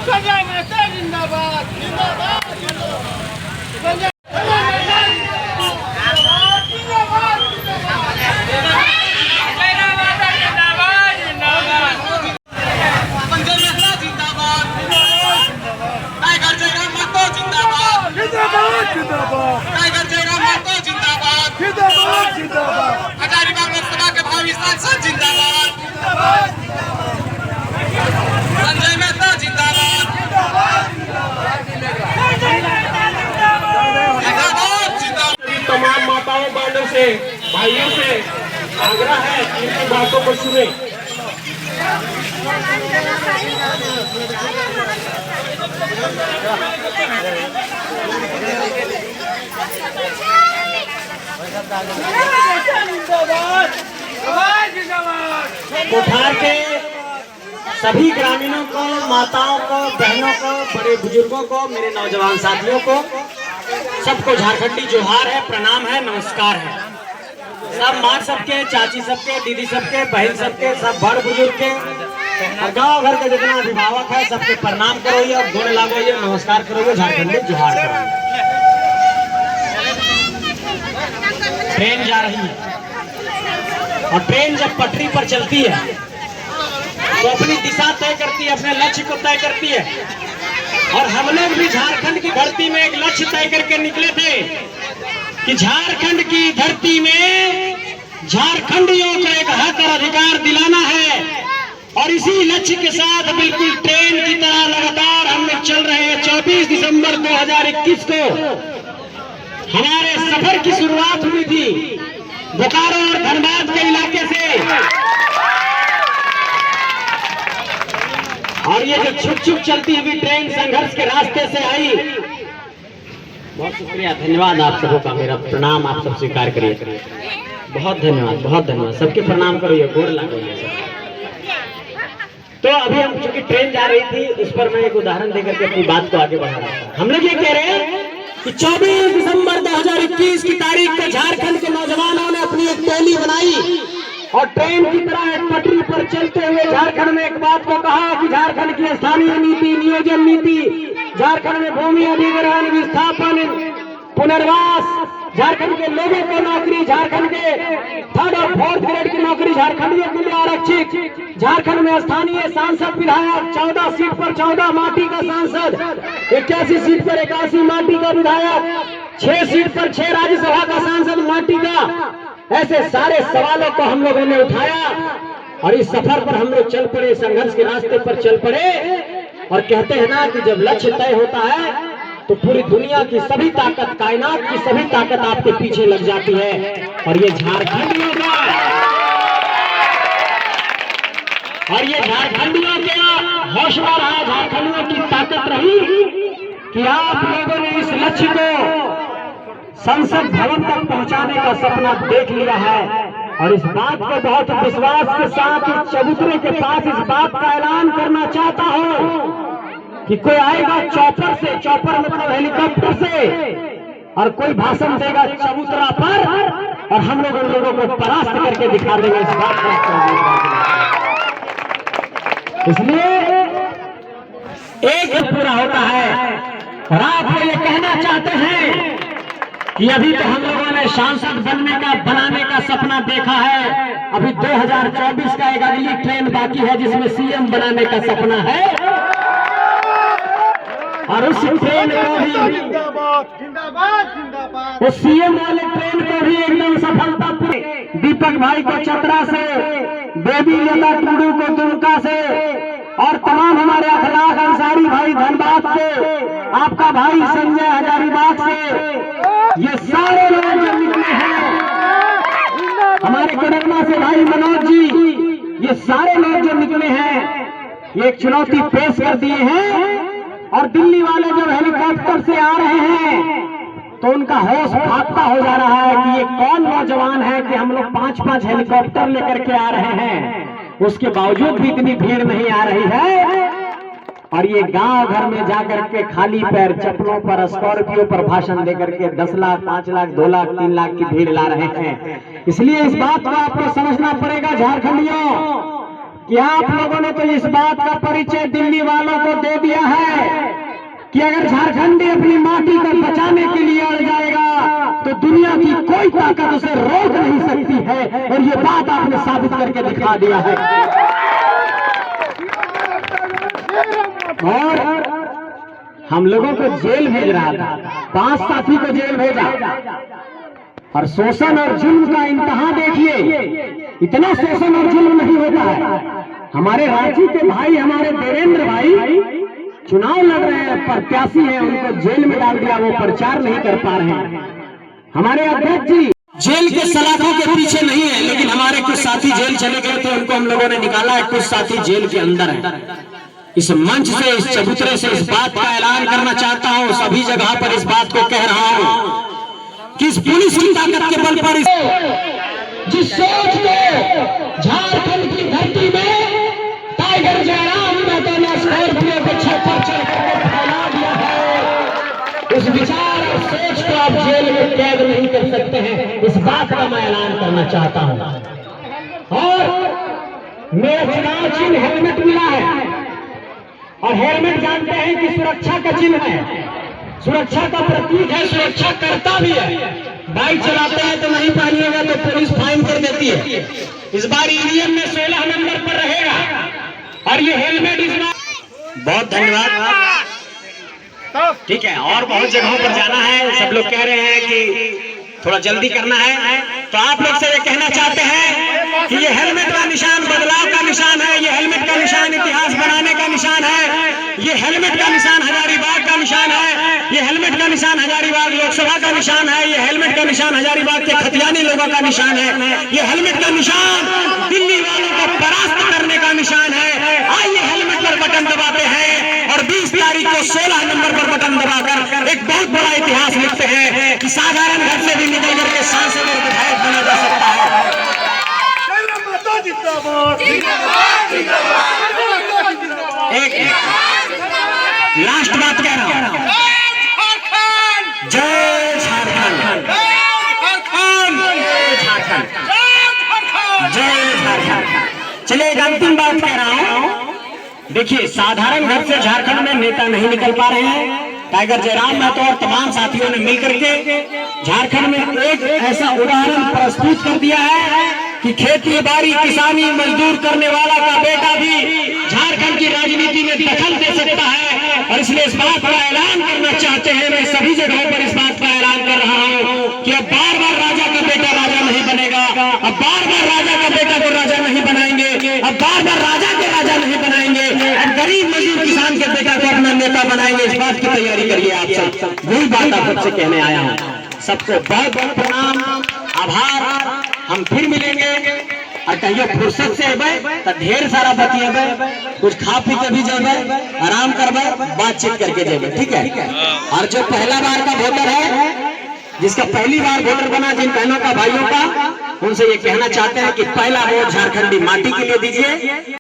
संजय मेहता जिंदाबाद जिंदाबाद संजय हजारीबाग लोकसभा के भावी सांसद जिंदाबाद संजय मेहता जिंदाबाद तमाम माताओं बहनों से भाइयों से आग्रह है कि इनकी बातों को सुने। कोठार के सभी ग्रामीणों को, माताओं को, बहनों को, बड़े बुजुर्गों को, मेरे नौजवान साथियों को, सबको झारखंडी जोहार है, प्रणाम है, नमस्कार है। सब माँ सबके, चाची सबके, दीदी सबके, बहन सबके, सब बड़ बुजुर्ग के और गांव घर के जितना अभिभावक है सबके प्रणाम करोगे और गोड़ लागोगे, नमस्कार करोगे, झारखंडी जोहार करोगे। ट्रेन जा रही है और ट्रेन जब पटरी पर चलती है तो अपनी दिशा तय करती है, अपने लक्ष्य को तय करती है। और हम लोग भी झारखंड की धरती में एक लक्ष्य तय करके निकले थे कि झारखंड की धरती में झारखंडियों को एक हक और अधिकार दिलाना है। और इसी लक्ष्य के साथ बिल्कुल ट्रेन की तरह लगातार हम लोग चल रहे हैं। 24 दिसंबर 2021 को हमारे सफर की शुरुआत हुई थी बोकारो और धनबाद के इलाके से। और ये जो छुप छुप चलती हुई ट्रेन संघर्ष के रास्ते से आई। बहुत शुक्रिया, धन्यवाद आप सबों का, मेरा प्रणाम आप सब स्वीकार करिए। बहुत धन्यवाद, बहुत धन्यवाद, सबके प्रणाम करिए, गोड़ लागोगे सब। तो अभी हम चूंकि ट्रेन जा रही थी उस पर मैं एक उदाहरण देकर के अपनी बात को आगे बढ़ा रहा था। हम लोग ये कह रहे हैं कि 24 दिसंबर 2021 की तारीख को झारखंड के नौजवानों ने अपनी एक टोली बनाई और ट्रेन की तरह एक पटरी पर चलते हुए झारखंड में एक बात को कहा कि झारखंड की स्थानीय नीति, नियोजन नीति, झारखंड में भूमि अधिग्रहण, विस्थापन, पुनर्वास, झारखंड के लोगों को नौकरी, झारखंड के 3rd और 4th ग्रेड की नौकरी झारखंडियों के लिए आरक्षित, झारखंड में स्थानीय सांसद विधायक 14 सीट पर 14 माटी का सांसद, 81 सीट पर 81 माटी का विधायक, 6 सीट पर 6 राज्यसभा का सांसद माटी का। ऐसे सारे सवालों को हम लोगों ने उठाया और इस सफर पर हम लोग चल पड़े, संघर्ष के रास्ते पर चल पड़े। और कहते हैं ना कि जब लक्ष्य तय होता है तो पूरी दुनिया की सभी ताकत, कायनात की सभी ताकत आपके पीछे लग जाती है। और ये झारखंडियों का हौसला रहा, झारखंडियों की ताकत रही कि आप लोगों ने इस लक्ष्य को संसद भवन तक पहुंचाने का सपना देख लिया है। और इस बात को बहुत विश्वास के साथ इस चबूतरे के पास इस बात का ऐलान करना चाहता हूं कि कोई आएगा चौपर से, चौपर मतलब हेलीकॉप्टर से, और कोई भाषण देगा चबूतरा पर और हम लोग उन लोगों को परास्त करके दिखा देंगे। इस बात का इसलिए एक पूरा होता है। और आपको ये कहना चाहते हैं कि अभी तो हम लोगों ने सांसद बनाने का सपना देखा है, अभी 2024 का एक अगली ट्रेन बाकी है जिसमें सीएम बनाने का सपना है। और उस ट्रेन को भी उस सीएम वाले ट्रेन को भी एकदम सफलतापूर्ण दीपक भाई को चतरा से, बेबी लता टुडू को दुमका से और तमाम हमारे अखलाक अंसारी भाई धनबाद से, आपका भाई संजय हजारीबाग से, ये सारे लोग जो निकले हैं, हमारे कोडरमा से भाई मनोज जी, ये सारे लोग जो निकले हैं ये एक चुनौती पेश कर दिए हैं। और दिल्ली वाले जब हेलीकॉप्टर से आ रहे हैं तो उनका होश भागता हो जा रहा है कि ये कौन नौजवान है कि हम लोग 5-5 हेलीकॉप्टर लेकर के आ रहे हैं, उसके बावजूद भी इतनी भीड़ नहीं आ रही है। और ये गांव घर में जाकर के खाली पैर चप्पलों पर स्कॉर्पियो पर भाषण देकर के 10 लाख 5 लाख 2 लाख 3 लाख की भीड़ ला रहे हैं। इसलिए इस बात को आपको समझना पड़ेगा झारखंडियों कि आप लोगों ने तो इस बात का परिचय दिल्ली वालों को दे दिया है कि अगर झारखंडी अपनी माटी को बचाने के लिए अड़ जाएगा तो दुनिया की कोई ताकत उसे रोक नहीं सकती है। और ये बात आपने साबित करके दिखा दिया है। और हम लोगों को जेल भेज रहा था, 5 साथी को जेल भेजा। और शोषण और जुल्म का इंतहा देखिए, इतना शोषण और जुल्म नहीं होता है। हमारे रांची के भाई, हमारे देवेंद्र भाई चुनाव लड़ रहे हैं, प्रत्याशी हैं, उनको जेल में डाल दिया, वो प्रचार नहीं कर पा रहे हैं। हमारे अध्यक्ष जी जेल के सलाखों के पीछे नहीं है, लेकिन हमारे कुछ साथी जेल चले गए थे, उनको हम लोगों ने निकाला है। कुछ साथी जेल के अंदर है। इस मंच से, इस चबूतरे से इस बात का ऐलान करना चाहता हूं, सभी जगह पर इस बात को कह रहा हूं कि इस पुलिस की ताकत के बल पर जिस सोच को झारखंड की धरती में टाइगर जयराम महतो ने स्कॉर्पियो के छत पर चढ़ करके फैला दिया है, उस विचार और सोच को आप जेल में कैद नहीं कर सकते हैं। इस बात का मैं ऐलान करना चाहता हूं। और मेरा चुनाव चिन्ह हेलमेट मिला है, और हेलमेट जानते हैं कि सुरक्षा का चिन्ह है, सुरक्षा का प्रतीक है, सुरक्षा करता भी है। बाइक चलाते हैं तो नहीं पहनिएगा तो पुलिस फाइन कर देती है। इस बार ईवीएम में 16 नंबर पर रहेगा और ये हेलमेट इस बार। बहुत धन्यवाद। ठीक है, और बहुत जगहों पर जाना है। सब लोग कह रहे हैं कि थोड़ा जल्दी करना है, तो आप लोग से ये कहना चाहते हैं कि ये हेलमेट का निशान बदलाव का निशान है, ये हेलमेट का निशान इतिहास बनाने का निशान है, ये हेलमेट का निशान हजारीबाग का निशान है, ये हेलमेट का निशान हजारीबाग लोकसभा का निशान है, ये हेलमेट का निशान हजारीबाग के खतियानी लोगों का निशान है, ये हेलमेट का निशान दिल्ली वालों को परास्त करने का निशान है। आइए हेलमेट पर बटन दबाते हैं और 20 तारीख को 16 नंबर पर बटन दबाकर एक बहुत बड़ा इतिहास लिखते हैं कि साधारण घर से भी निकल करके सांसद और विधायक बना जा सकता है। एक लास्ट बात कह रहा हूं, जय झारखंड, जय झारखंड। चलिए एक अंतिम बात कह रहा हूं। देखिए, साधारण घर से झारखंड में नेता नहीं निकल पा रहे हैं। टाइगर जयराम महतो और तमाम साथियों ने मिलकर के झारखंड में एक ऐसा उदाहरण प्रस्तुत कर दिया है कि खेती बाड़ी किसानी मजदूर करने वाला का बेटा भी झारखंड की राजनीति में दखल दे सकता है। और इसलिए इस बात का ऐलान करना चाहते हैं, मैं सभी जगहों पर इस बात का ऐलान कर रहा हूं कि अब बार बार राजा का बेटा राजा नहीं बनेगा, अब बार बार राजा का बेटा को राजा नहीं बनाएंगे, अब बार बार राजा के राजा नहीं बनाएंगे, अब गरीब मजदूर किसान के बेटा को अपना नेता बनाएंगे। इस बात की तैयारी करिए आप सब। वही बात आप सबसे कहने आया हूँ। सबको बहुत बहुत प्रणाम, आभार। हम फिर मिलेंगे और कहियो फुर्सत से अबे तो ढेर सारा बतिएबे, कुछ खा पी के भी जेबे, आराम करबे, बातचीत करके जेबे। ठीक है। और जो पहला बार का वोटर है, जिसका पहली बार वोटर बना, जिन बहनों का भाइयों का, उनसे ये कहना चाहते हैं कि पहला वोट झारखंडी माटी के लिए दीजिए।